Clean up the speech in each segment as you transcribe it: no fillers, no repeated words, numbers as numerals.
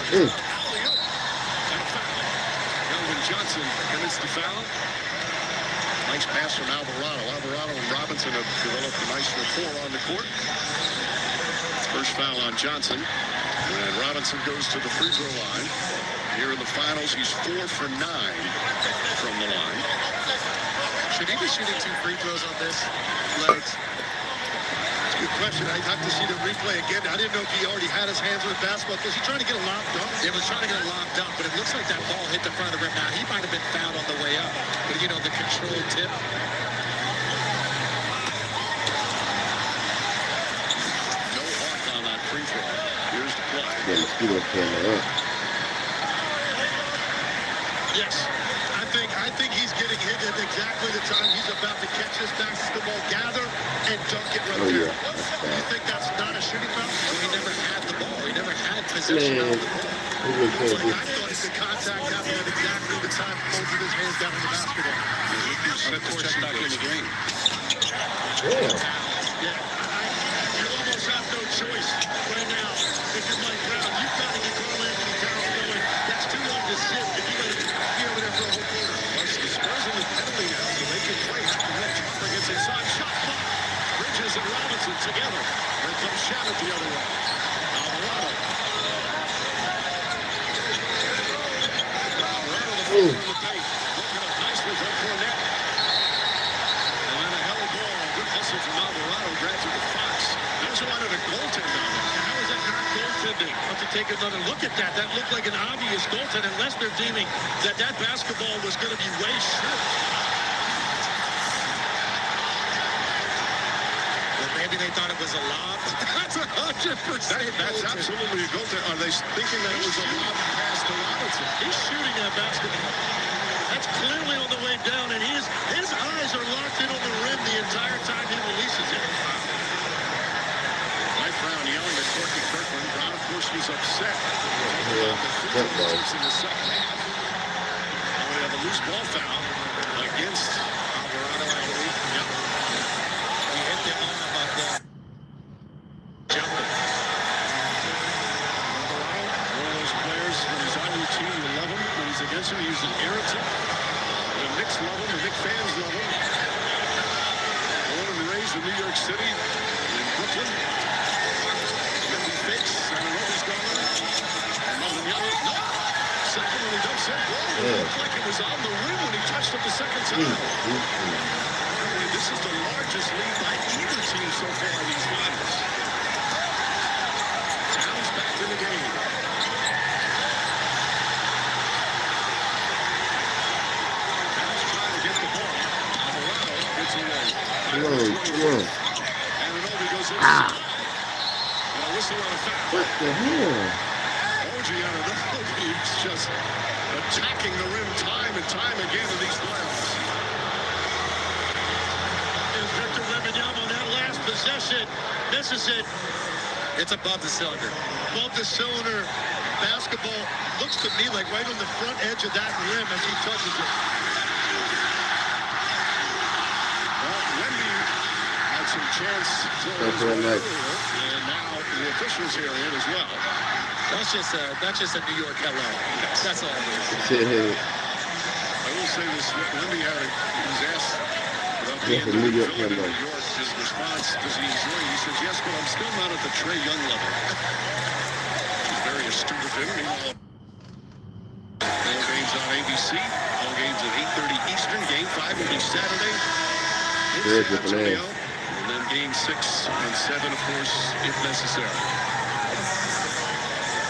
Mm. Melvin Johnson commits the foul. Nice pass from Alvarado. Alvarado and Robinson have developed a nice rapport on the court. First foul on Johnson. And Robinson goes to the free throw line. Here in the finals, he's 4 for 9 from the line. Should he be shooting 2 free throws on this? Legs? That's a good question. I'd have to see the replay again. I didn't know if he already had his hands on the basketball. Was he trying to get a lob dunk? He was trying to get a lob dunk, but it looks like that ball hit the front of the rim. Now, he might have been fouled on the way up. But, you know, the controlled tip. No arc on that free throw. Here's the play. Yeah, mosquito camera up. Yes. I think he's getting hit at exactly the time he's about to catch this basketball, gather, and dunk it right there. You think that's not a shooting foul? Well, he never had the ball. He never had possession of the ball. I thought the contact happened at exactly the time both of his hands down on the basketball. Set the check back in the game. Damn. Yeah. You almost have no choice right now. If you're Mike Brown, you've got to get Carl Anthony Towns going. That's too long to sit if you're going to be over there for a whole quarter. Plus, the Spurs in the penalty now, so they can play after that. Chopper gets inside. Shot clock. Bridges and Robinson together. Here comes Shannon the other way. Alvarado. Alvarado, the foul in the paint. Looking up nicely from Cornette. And then a hell of a ball. Good hustle from Alvarado. Grabs it to Fox. There's one at a goaltender. How is that not goaltending? Have to take another look at that. That looked like an obvious goaltend, unless they're deeming that basketball was going to be way short. Or maybe they thought it was a lob. That's 100%. That's absolutely a goaltender. Are they thinking that it was a lob pass to Robinson? He's shooting that basketball. That's clearly on the way down, and his eyes are locked in on the rim the entire time he releases it. Mike Brown yelling at Corky Kirkland. Brown, of course, was upset. Yeah, that was. In the second half. And we have a loose ball foul against Alvarado, I believe. Yep. He hit the arm of the jumper. Alvarado, one of those players, when he's on your team, you love him. When he's against him, he's an irritant. The Knicks love him. The Knicks fans love him. Born and raised in New York City, in Brooklyn. He fakes. I don't know if he's gone on. And Melvin Young, no. Second when he dumps it. It looked like it was on the rim when he touched it the second time. This is the largest lead by either team so far in these finals. Towns back in the game. Towns trying to get the ball. Alvarado gets away. Come on. And Anobi goes inside. And a whistle on a foul. What the hell? OG Anobi is just attacking the rim time and time again in these playoffs. Is Victor Wembanyama on that last possession. Misses it. It's above the cylinder. Above the cylinder. Basketball looks to me like right on the front edge of that rim as he touches it. Well, Wemby had some chance to earlier, and now the officials here in as well. That's just a New York hello. That's all it is. I will say this: Wemby was asked about Yes, being a New in York New hello. York. His response: does he enjoy it? He says, "Yes, but I'm still not at the Trae Young level." He's very astute of him. Meanwhile, all games on ABC. All games at 8:30 Eastern. Game 5 will be Saturday in There's San the plan. Antonio, and then Game 6 and 7, of course, if necessary.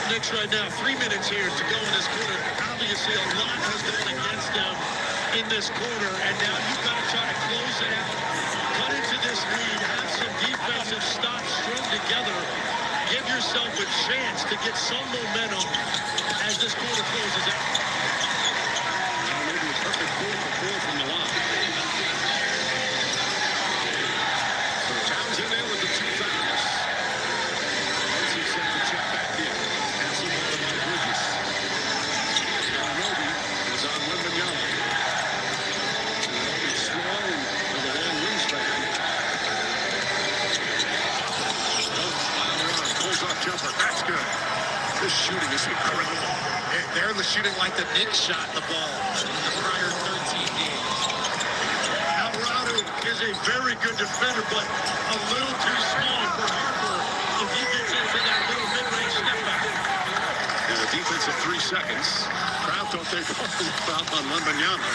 Knicks right now, 3 minutes here to go in this quarter. Obviously, a lot has gone against them in this quarter, and now you've got to try to close it out, cut into this lead, have some defensive stops strung together, give yourself a chance to get some momentum as this quarter closes out. Maybe a perfect 4-for-4 from the line. So Towns in there with the 2 fouls. Once he sent the check back in. Handsome on the Bridges. Anobi is on Wembanyama. Anobi strong with a long wingspan. Alvarado pulls off jumper. That's good. This shooting is incredible barely shooting like the Knicks shot the ball in the prior 13 games. Alvarado is a very good defender, but a little too small for Harper if he gets into that little mid-range step back. And a defense of 3 seconds. Crowd thought they fouled on Wembanyama.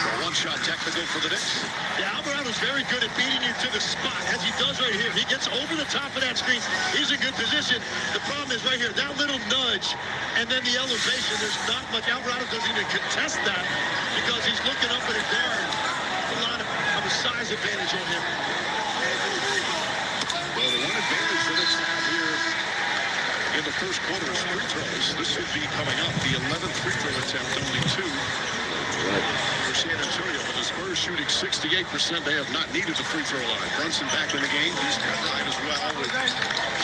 So one-shot technical for the Knicks. Yeah, Alvarado's very good at beating you to the spot, as he does right here. He gets over the top of that screen. He's in good position. The problem is right here, that little nudge and then the elevation, there's not much. Alvarado doesn't even contest that because he's looking up at a guard. A lot of a size advantage on him. Well, the one advantage the Knicks have here in the first quarter is free throws. This should be coming up. The 11th free throw attempt, only 2 for San Antonio. But the Spurs shooting 68%. They have not needed the free throw line. Brunson back in the game. He's got right as well with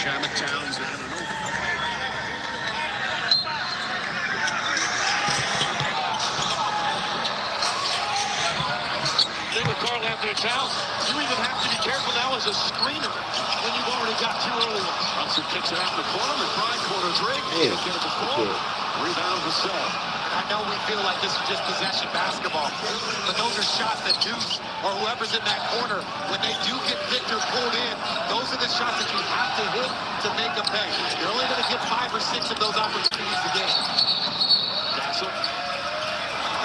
Shamet, Towns, and Ananobi. Thing with Karl Anthony Towns, you even have to be careful now as a screener when you've already got 2 early ones. Brunson kicks it out in the corner. McBride corner 3. Yeah. Can't get it to fall. Rebound to Sell. I know we feel like this is just possession basketball, but those are shots that Deuce or whoever's in that corner, when they do get Victor pulled in, those are the shots that you have to hit to make a pay. You're only going to get 5 or 6 of those opportunities a game. Jackson.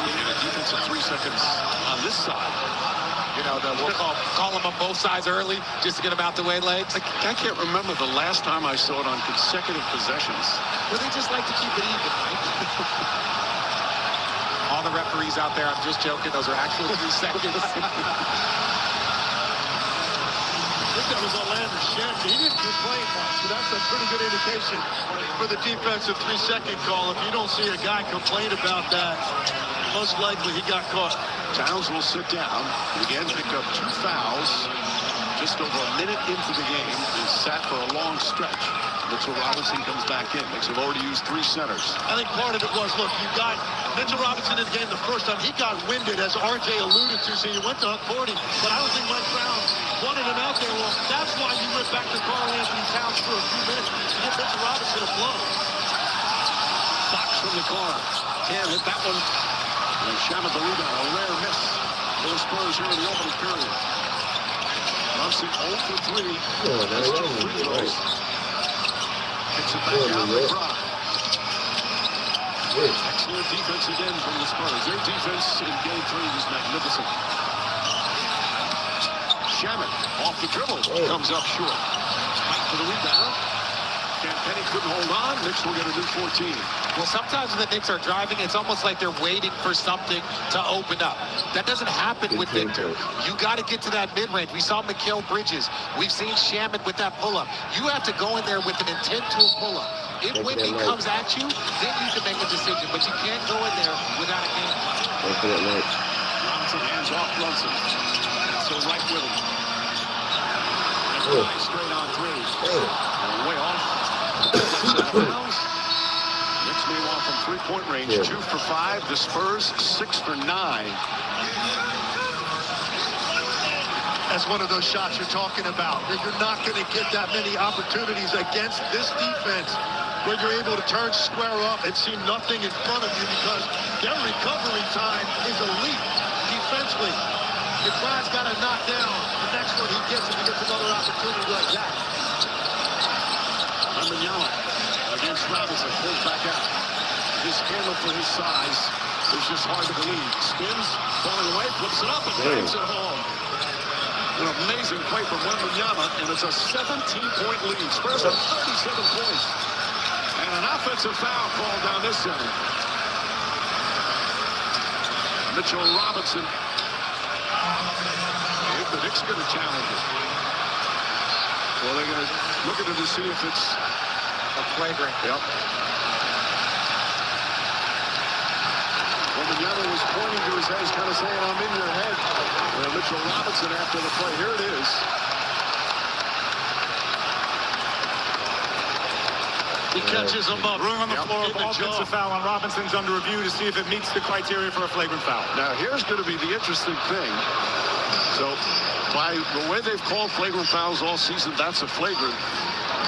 And a defense of 3 seconds on this side. You know, we'll call them on both sides early just to get them out the way legs. I can't remember the last time I saw it on consecutive possessions. Well, they just like to keep it even, right? All the referees out there, I'm just joking. Those are actual 3 seconds. I think that was Orlando Shaq. He didn't complain much, so that's a pretty good indication for the defensive 3-second call. If you don't see a guy complain about that, most likely he got caught. Towns will sit down. He again picked up 2 fouls. Just over a minute into the game. He's sat for a long stretch. Mitchell Robinson comes back in. Knicks have already used 3 centers. I think part of it was, look, you got Mitchell Robinson in the game the first time. He got winded, as RJ alluded to, so he went to 40. But I don't think Mike Brown wanted him out there long. That's why you went back to Karl Anthony Towns for a few minutes to get Mitchell Robinson a blow. Fox from the corner. Can't hit that one. And Shamet the rebound. A rare miss for the Spurs here in the opening period. Brunson 0 for 3. That's 2 free throws. Kicks it back out to McBride. Excellent defense again from the Spurs. Their defense in Game 3 was magnificent. Shamet off the dribble. Comes up short. Fight for the rebound. Penny couldn't hold on. Knicks will get a new 14. Well, sometimes when the Knicks are driving, it's almost like they're waiting for something to open up. That doesn't happen with Victor. You got to get to that mid-range. We saw Mikal Bridges. We've seen Shamet with that pull-up. You have to go in there with an intent to a pull-up. If Whitney comes at you, then you can make a decision. But you can't go in there without a game plan. Robinson hands off Brunson. So right with him. And straight on 3. And way off. Knicks move on from 3-point range. 2 for 5. The Spurs 6 for 9. That's one of those shots you're talking about. You're not going to get that many opportunities against this defense where you're able to turn square up and see nothing in front of you because their recovery time is elite defensively. McBride's got to knock down the next one he gets if he gets another opportunity like that. Wembanyama against Robinson, pulls back out. His hammer for his size is just hard to believe. Spins, falling away, flips it up, and bangs it home. An amazing play from Wembanyama, and it's a 17-point lead. Spurs have 37 points. And an offensive foul called down this end. Mitchell Robinson. If the Knicks going to challenge it. Well, they're going to look at it to see if it's a flagrant. Yep. Wembanyama was pointing to his head, he's kind of saying, I'm in your head. And Mitchell Robinson after the play. Here it is. He catches him up. Ruling on the floor, offensive foul on Robinson's under review to see if it meets the criteria for a flagrant foul. Now, here's going to be the interesting thing. So, by the way they've called flagrant fouls all season, that's a flagrant.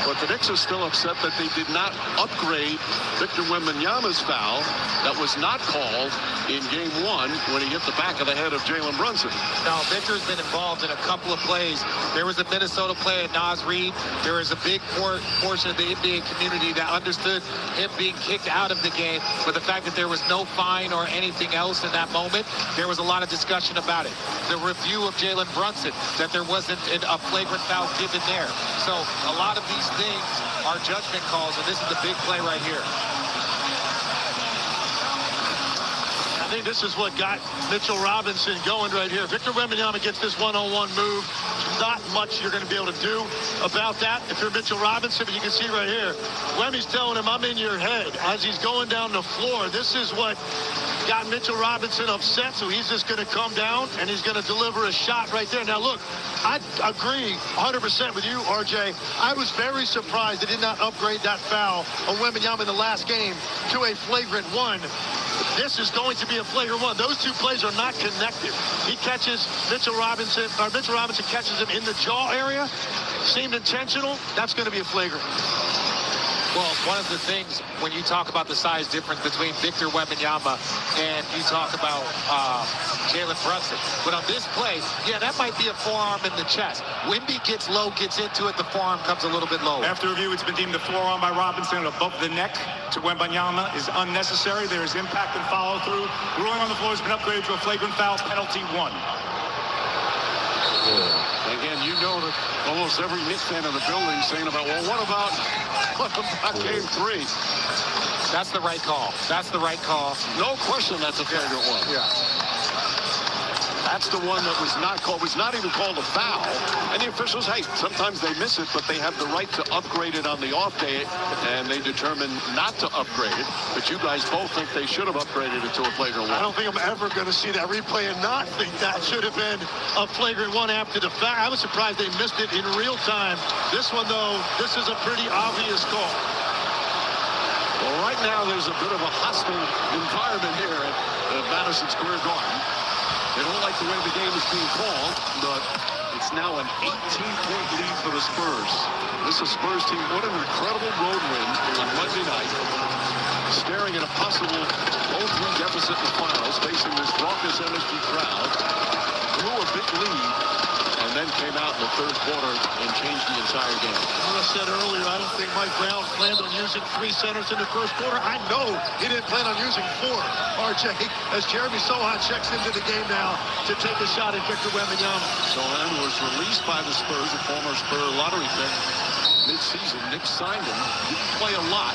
But the Knicks are still upset that they did not upgrade Victor Wembanyama's foul that was not called in game 1 when he hit the back of the head of Jalen Brunson. No, Victor's been involved in a couple of plays. There was a Minnesota player, Naz Reid. There was a big portion of the NBA community that understood him being kicked out of the game. But the fact that there was no fine or anything else in that moment, there was a lot of discussion about it. The review of Jalen Brunson, that there wasn't a flagrant foul given there. So a lot of these things are judgment calls, and this is the big play right here. I think this is what got Mitchell Robinson going right here. Victor Wembanyama gets this one-on-one move. Not much you're going to be able to do about that if you're Mitchell Robinson, but you can see right here, Wemmy's telling him, I'm in your head. As he's going down the floor, this is what got Mitchell Robinson upset, so he's just going to come down, and he's going to deliver a shot right there. Now, look, I agree 100% with you, RJ. I was very surprised they did not upgrade that foul on Wembanyama in the last game to a flagrant one. This is going to be a flagrant one. Those two plays are not connected. He catches Mitchell Robinson catches him in the jaw area. Seemed intentional. That's going to be a flagrant. Well, one of the things when you talk about the size difference between Victor Wembanyama and you talk about Jalen Brunson. But on this play, yeah, that might be a forearm in the chest. Wemby gets low, gets into it, the forearm comes a little bit lower. After review, it's been deemed a forearm by Robinson above the neck to Wembanyama is unnecessary. There is impact and follow-through. Ruling on the floor has been upgraded to a flagrant foul, penalty 1. Again, you know that almost every Knicks fan in the building saying about, well, what about game 3? That's the right call. That's the right call. No question that's a flagrant one. Yeah. That's the one that was not called. Was not even called a foul. And the officials, hey, sometimes they miss it, but they have the right to upgrade it on the off day, and they determine not to upgrade it. But you guys both think they should have upgraded it to a flagrant one. I don't think I'm ever going to see that replay and not think that should have been a flagrant one after the fact. I was surprised they missed it in real time. This one, though, this is a pretty obvious call. Well, right now there's a bit of a hostile environment here at Madison Square Garden. They don't like the way the game is being called, but it's now an 18-point lead for the Spurs. This is Spurs team. What an incredible road win on Monday night. Staring at a possible 0-3 deficit in the finals, facing this raucous MSG crowd. Blew a big lead, and then came out in the third quarter and changed the entire game. As I said earlier, I don't think Mike Brown planned on using 3 centers in the first quarter. I know he didn't plan on using 4, RJ, as Jeremy Sohan checks into the game now to take a shot at Victor Wembanyama. Sohan was released by the Spurs, a former Spur lottery pick, mid-season. Knicks signed him. Didn't play a lot,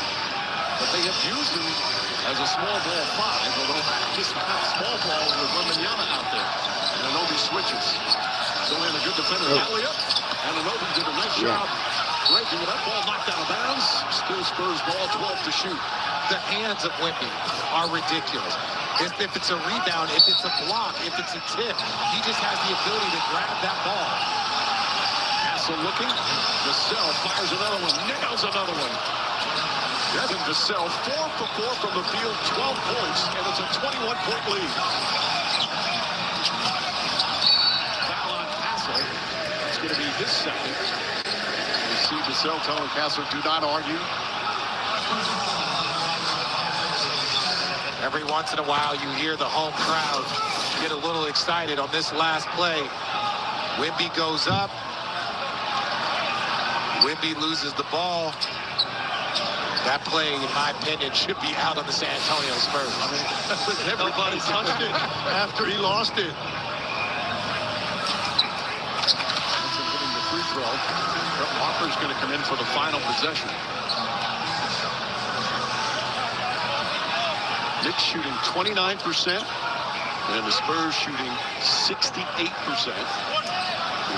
but they have used him as a small ball 5, although just not small ball with Wembanyama out there. And Anobi switches. Sohan a good defender. Alley-up. And Anobi did a nice job breaking it up. Ball knocked out of bounds. Still Spurs ball, 12 to shoot. The hands of Wemby are ridiculous. If it's a rebound, if it's a block, if it's a tip, he just has the ability to grab that ball. Castle looking. Vassell fires another one. Nails another one. Devin Vassell, 4 for 4 from the field, 12 points, and it's a 21-point lead. Foul on Castle. It's going to be his second. You see Vassell telling Castle, do not argue. Every once in a while, you hear the home crowd get a little excited on this last play. Wemby goes up. Wemby loses the ball. That play, in my opinion, should be out on the San Antonio Spurs. Everybody touched it after he lost it. Hitting the free throw. Walker's going to come in for the final possession. Knicks shooting 29%, and the Spurs shooting 68%.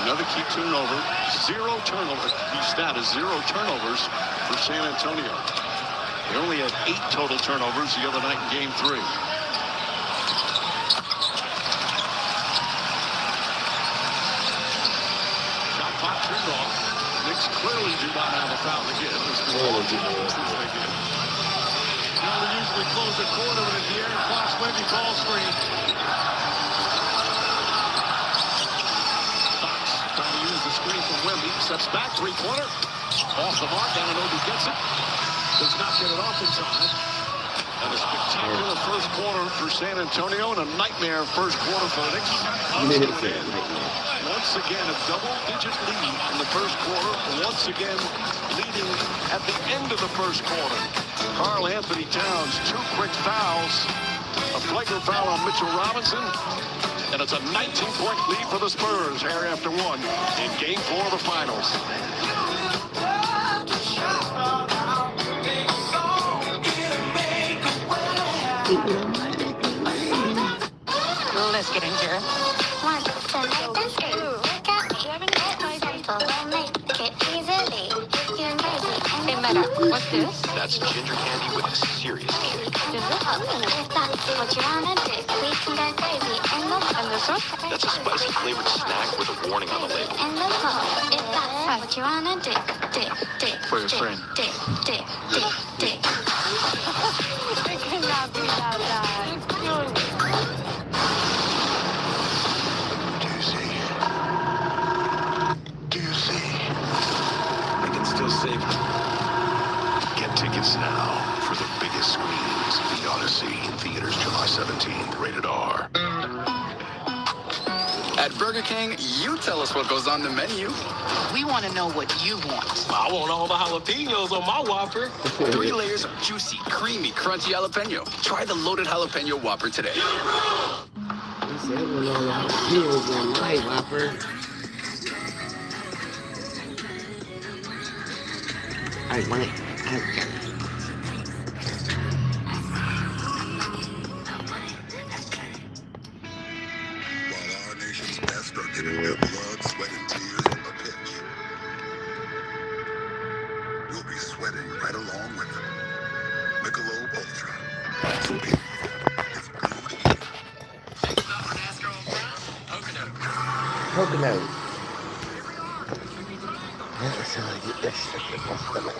Another key turnover, 0 turnover. Key stat is 0 turnovers for San Antonio. They only had 8 total turnovers the other night in Game 3. Shot clock turned off. Knicks clearly do not have a foul to give. It's been long since they did. Now they usually close the quarter with a De'Aaron Fox Wemby ball screen. Fox trying to use the screen from Wemby. Steps back, 3-pointer. Off the mark, Anunoby gets it. Does not get it off in time. And a spectacular first quarter for San Antonio and a nightmare first quarter for the Knicks. Once again, a double-digit lead in the first quarter. Once again, leading at the end of the first quarter. Karl Anthony Towns, 2 quick fouls. A flagrant foul on Mitchell Robinson. And it's a 19-point lead for the Spurs here after 1 in Game 4 of the Finals. Let's get into it. Hey, Meta, what's this? That's ginger candy with a serious kick. And this one? That's a spicy flavored snack with a warning on the label. For your friend. It cannot be that bad. Do you see? They can still save them. Get tickets now for the biggest screens. The Odyssey in theaters July 17th. Rated R. At Burger King, you tell us what goes on the menu. We want to know what you want. I want all the jalapenos on my Whopper. 3 layers of juicy, creamy, crunchy jalapeno. Try the loaded jalapeno Whopper today. He said when all the jalapenos on my Whopper. I want it. While our nation's best are giving their blood, sweat, and tears on the pitch, you'll be sweating right along with them. Michelob Ultra. It's brewed here. Coconut. That's how I get this stuff in my stomach.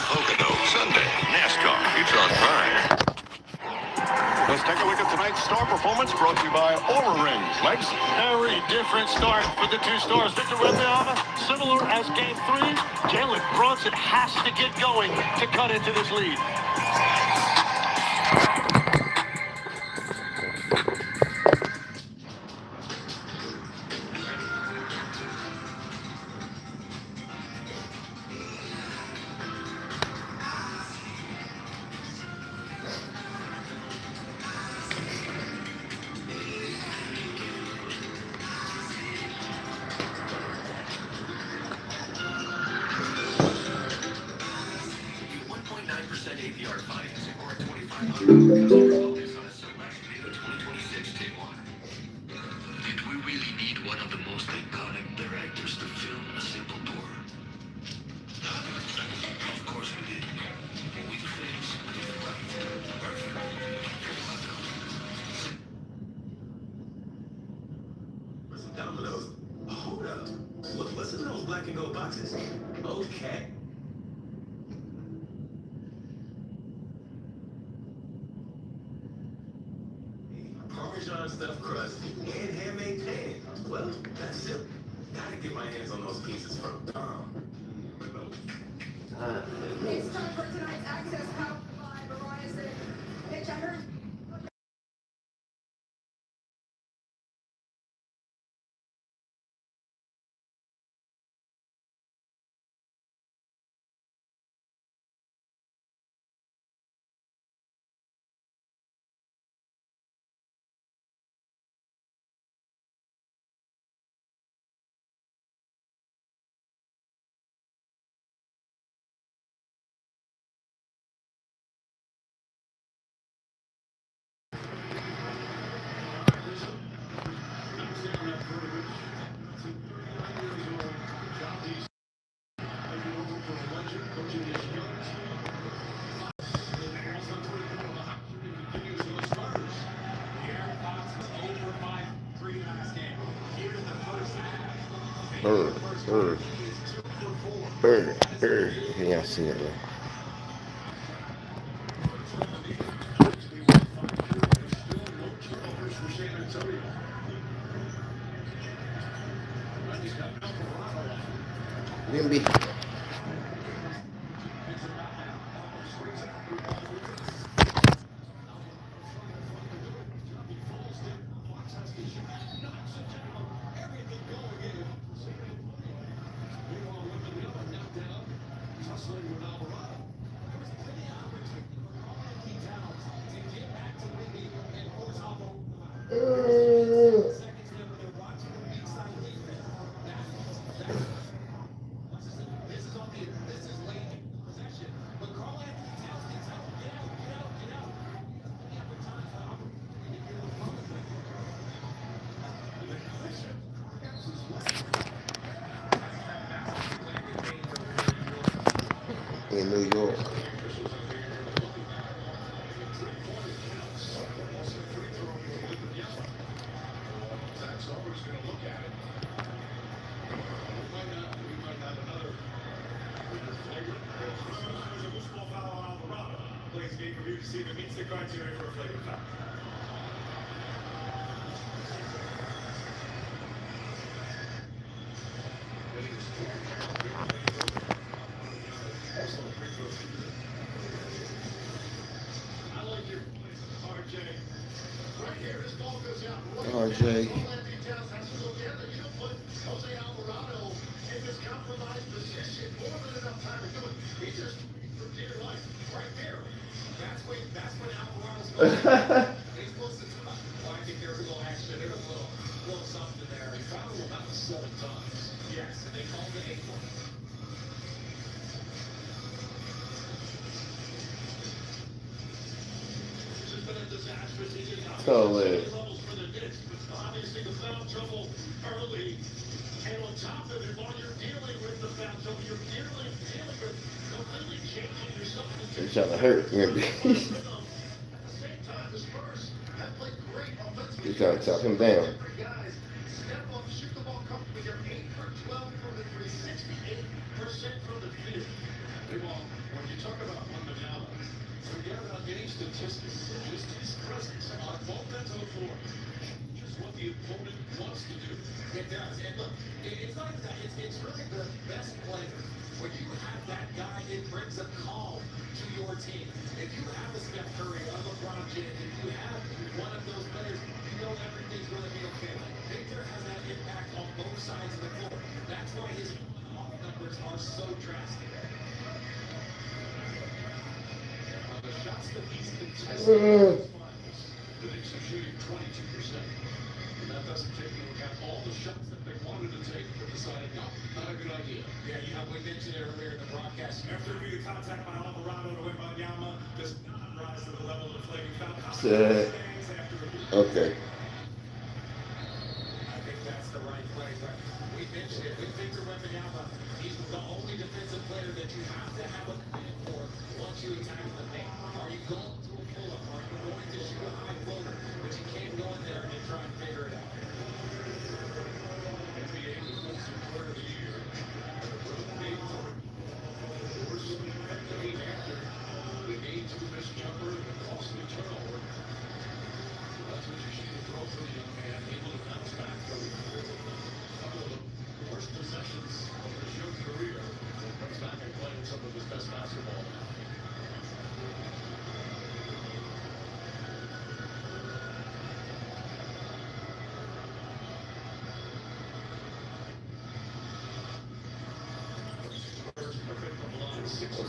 Pocono Sunday. NASCAR. It's on Prime. Let's take a look at tonight's star performance brought to you by Aura Rings. Legs. Very different start for the 2 stars. Victor Wembanyama, similar as Game 3. Jalen Brunson has to get going to cut into this lead. APR financing or $2,500 on a select new 2026 Tiguan. Did we really need one of the most iconic directors to film A Simple Tour? Of course we did. We the face, we the right. Perfect. For some dominoes. Hold up. Look, listen to those black and gold boxes. Okay. Parmesan stuffed crust and handmade pan. Well, that's simple. Gotta get my hands on those pieces from Tom. It's time for tonight's Access Power Live. Mariah said, bitch, I heard. Bird. Yeah, I see it there. in New York. Plays game review to see if it meets the criteria for a flagrant foul. RJ. So Obviously, the foul trouble early, and on top of it, while you're dealing with the foul trouble, you're dealing with completely changing yourself. You're trying to hurt me. You're trying to talk him down. Step up, shoot the ball comfortably. You're 8 for 12 from the 3, 68% from the field. When you talk about Wembanyama, forget about any statistics, just his presence on both ends of the floor. Just what the opponent wants to do. It does. And look, it's not that. It's really the best player. When you have that guy, it brings a calm to your team. If you have a Steph Curry, a LeBron James, if you have one of those players, you know everything's going to be okay. Victor has that impact on both sides of the floor. That's why his off numbers are so drastic. The shots that he's contested in these finals, the Knicks are shooting 22%. And that doesn't take into account all the shots that they wanted to take, but decided, no, not a good idea. Yeah, we mentioned it earlier in the broadcast. After review, the contact by Alvarado to Wembanyama does not rise to the level of the flagrant foul. Okay. I think that's the right play, but we mentioned it with Victor Wembanyama. He's the only defensive player that you have to have a plan for once you attack the paint. Are you going to a pull-up? Are you going to shoot a high floater? But you can't go in there and try and figure it out. NBA Defensive Player of the Year. The game to miss jumper and the costly turnover. That's what you see the growth of the young man, able to bounce back from a couple of the worst possessions of his young career. And comes back and playing some of his best basketball now.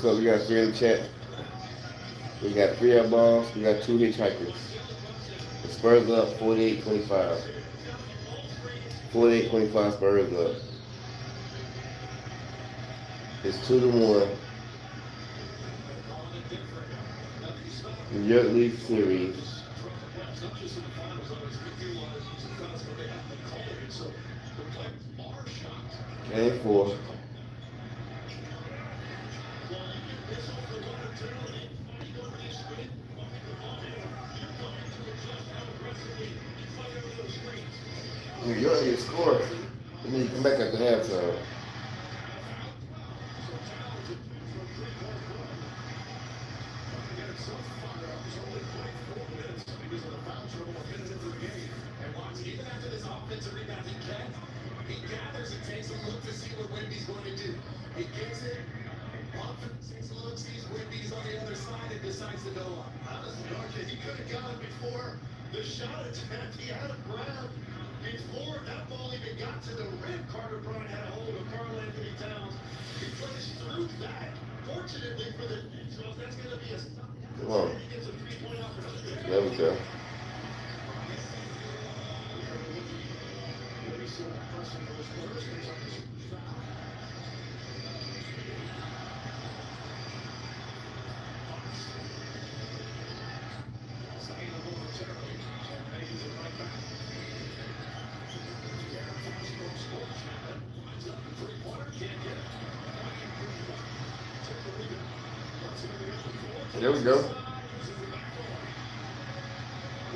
So we got 3 in the chat. We got 3 air balls. We got 2 hitchhikers. The Spurs up 48-25. 48-25 Spurs up. It's 2-1. New York League Series. Game 4. New York need to score. They need to come back after halftime. Even after this offensive rebound, he gathers and takes a look to see what Wemby's going to do. He gets it, takes a look, sees Wemby's on the other side, and decides to go up. Honestly, RJ, he could have got it before the shot attempt. He had a grab before that ball even got to the rim. Carter Bryant had a hold of Karl Anthony Towns. He plays through that. Fortunately for the Knicks, that's going to be a stop. Come on. He gets a 3-point opportunity. There we go. There we go.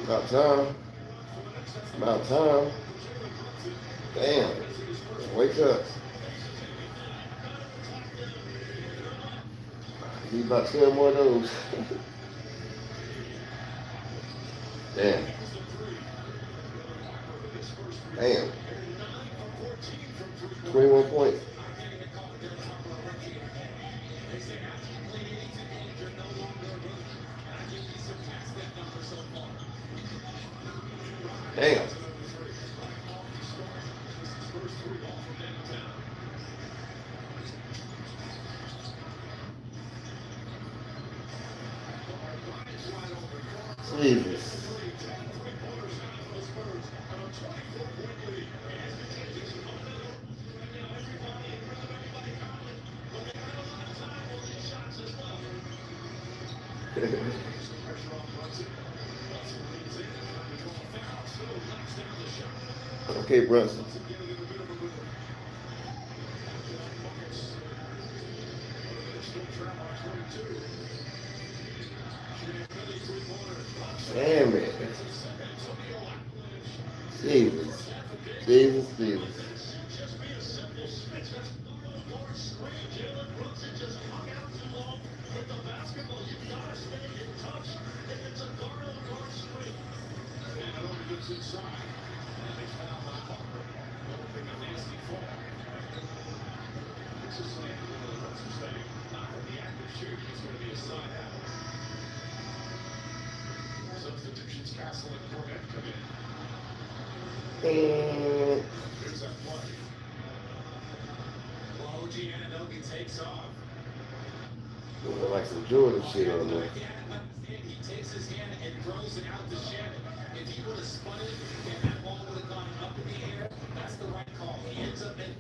About time. About time. Damn. Wake up. Need about 12 more of those. Damn. Damn. 21 points. Damn. Jesus. Okay, Brunson. Damn it. Jesus. Jesus, Jesus. Substitutions, Castle and Cornette come in. And Here's that play. Well, OG Ananobi takes off. look like some Jordan shit on there. He takes his hand and throws it out to Shannon. If he would have spun it and that ball would have gone up in the air, that's the right call. He ends up in.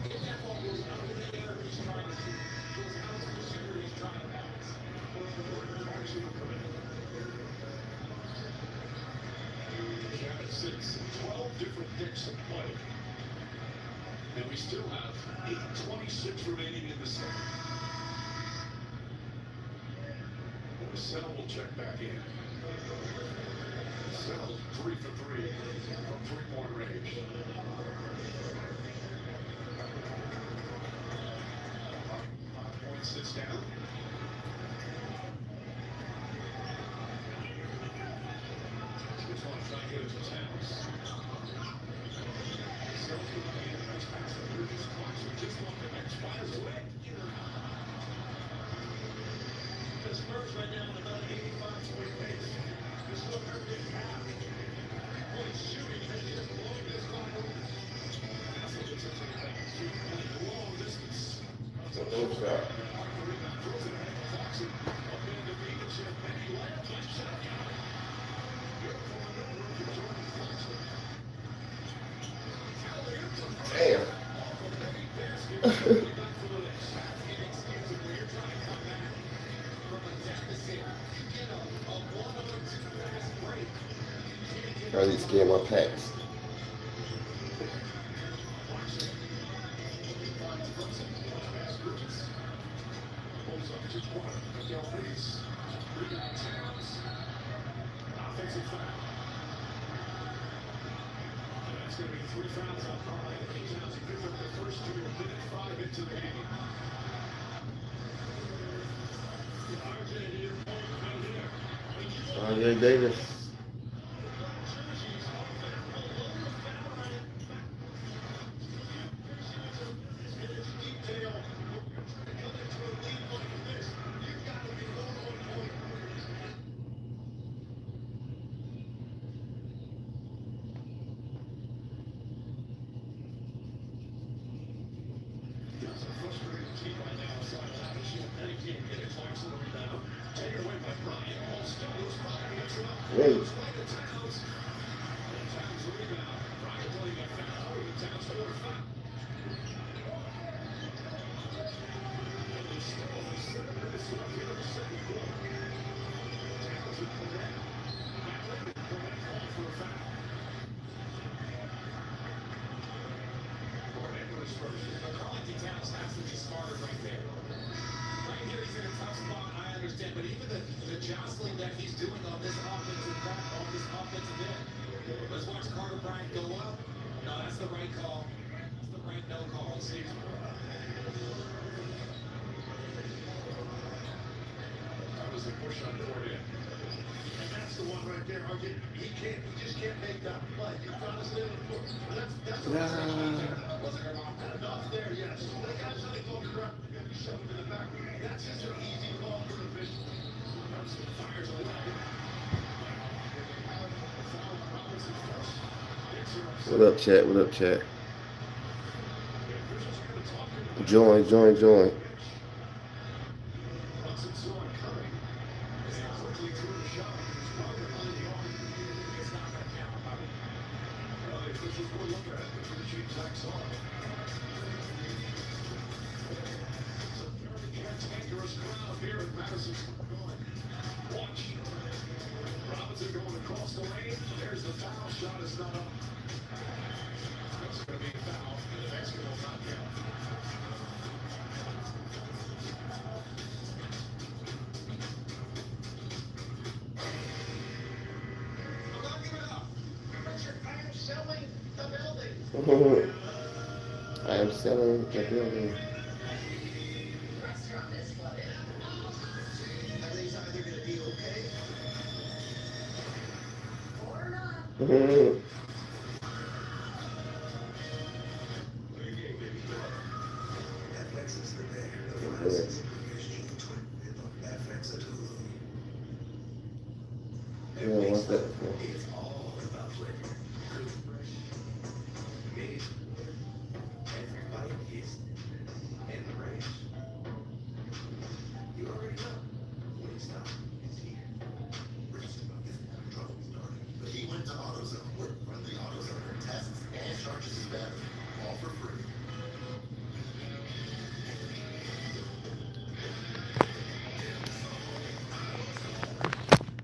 If that ball goes up in the air, he's trying to shoot. Goes out to the shooter, he's trying to bounce. 12 different dicks in play. And we still have 8:26 remaining in the second. Sell will check back in. Sell 3 for 3 from 3-point range. Point sits down. This one trying to get it to Towns. Sells the money in the next pass. The Bridges clocks with just off the bench. Fires away. The Spurs right now at about 85-point pace. This is what they're getting half. Boy, shooting has just blown this line over. That's what it's a long distance. It's a little shot. Damn. I need to scan my packs. That's going to be 3 fouls on Carly. Towns picked up the first 2 a minute 5 into the game. RJ Davis. Wait. Towns has to be smarter right there. Right here, he's in a tough spot. I understand. understand, but even the jostling that he's doing on this offensive end. Let's watch Carter Bryant go up. No, that's the right call. That's the right no call. See. That was a push on Fournette. And that's the one right there. He just can't make that play. You've got to stay on the floor. That's what I'm saying. Wasn't enough there, yes. They got something going correct. They're going to shove him in the back. That's just an easy call for the fish. Fires away. What up, chat? What up, chat? Join. Robinson going across the lane. There's the foul shot. It's not up. It's going to be a foul, and the basketball not count. I'm not giving up. Richard, I am selling the building. I am selling the building. Everything's either going to be okay or not. FX is the day. The license is June 20th on FX at Hulu. Yeah, what's that? It's all